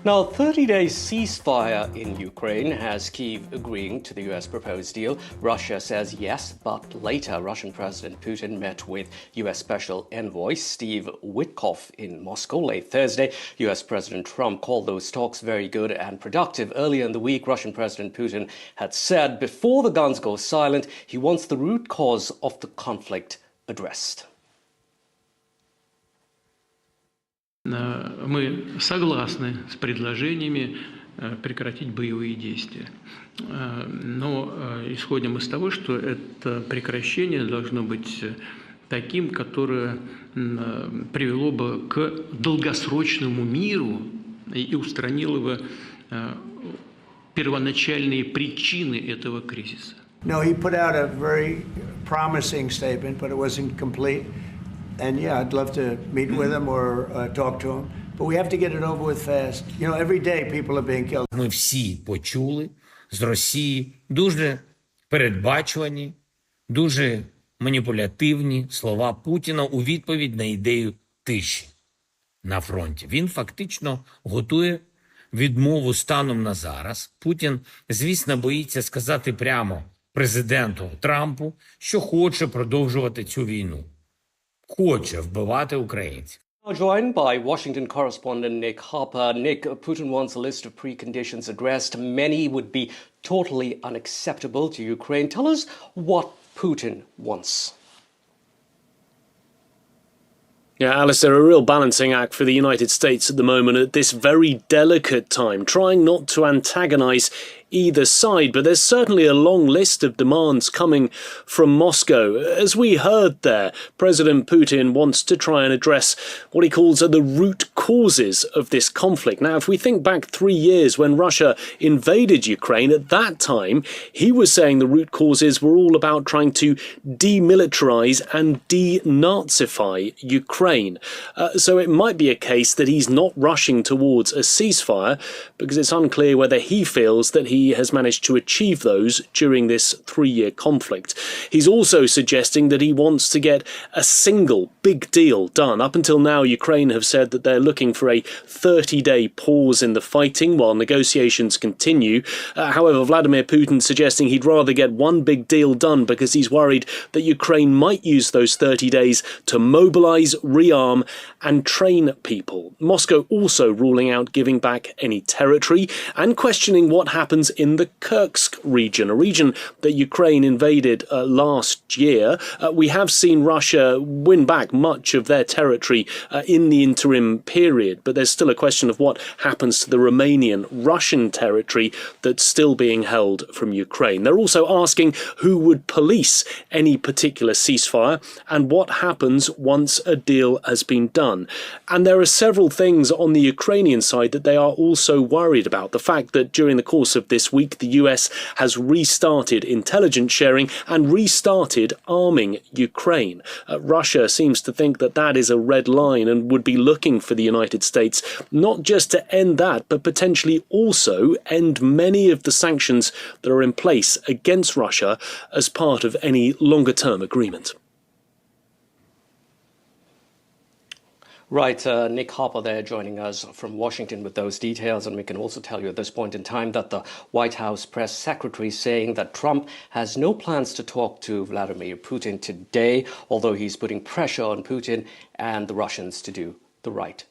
Now, 30-day ceasefire in Ukraine has Kyiv agreeing to the U.S. proposed deal. Russia says yes, but later Russian President Putin met with U.S. Special Envoy Steve Witkoff in Moscow late Thursday. U.S. President Trump called those talks very good and productive. Earlier in the week, Russian President Putin had said before the guns go silent, he wants the root cause of the conflict addressed. Мы согласны с предложениями прекратить боевые действия, но исходим из того, что это прекращение должно быть таким, которое привело бы к долгосрочному миру и устранило бы первоначальные причины этого кризиса. No, he put out a very promising statement, but it wasn't complete. And yeah, I'd love to meet with him or talk to him. But we have to get it over with fast. You know, every day people are being killed. Ми всі почули з Росії дуже передбачувані, дуже маніпулятивні слова Путіна у відповідь на ідею тиші на фронті. Він фактично готує відмову станом на зараз. Путін, звісно, боїться сказати прямо президенту Трампу, що хоче продовжувати цю війну. Хоче вбивати українців. Joined by Washington correspondent Nick Harper. Nick, Putin wants a list of preconditions addressed. Many would be totally unacceptable to Ukraine. Tell us what Putin wants. Yeah, Alistair, a real balancing act for the United States at the moment at this very delicate time, trying not to antagonise either side, but there's certainly a long list of demands coming from Moscow. As we heard there, President Putin wants to try and address what he calls the root causes of this conflict. Now, if we think back 3 years when Russia invaded Ukraine, at that time, he was saying the root causes were all about trying to demilitarize and denazify Ukraine. So it might be a case that he's not rushing towards a ceasefire because it's unclear whether he feels that he has managed to achieve those during this 3-year conflict. He's also suggesting that he wants to get a single big deal done. Up until now, Ukraine have said that they're looking for a 30-day pause in the fighting while negotiations continue. However, Vladimir Putin suggesting he'd rather get one big deal done because he's worried that Ukraine might use those 30 days to mobilize, rearm and train people. Moscow also ruling out giving back any territory and questioning what happens in the Kursk region, a region that Ukraine invaded last year. We have seen Russia win back much of their territory in the interim period, but there's still a question of what happens to the Romanian Russian territory that's still being held from Ukraine. They're also asking who would police any particular ceasefire and what happens once a deal has been done. And there are several things on the Ukrainian side that they are also worried about. The fact that during the course of this week, the US has restarted intelligence sharing and restarted arming Ukraine. Russia seems to think that that is a red line and would be looking for the United States not just to end that, but potentially also end many of the sanctions that are in place against Russia as part of any longer-term agreement. Right, Nick Harper there joining us from Washington with those details. And we can also tell you at this point in time that the White House press secretary is saying that Trump has no plans to talk to Vladimir Putin today, although he's putting pressure on Putin and the Russians to do the right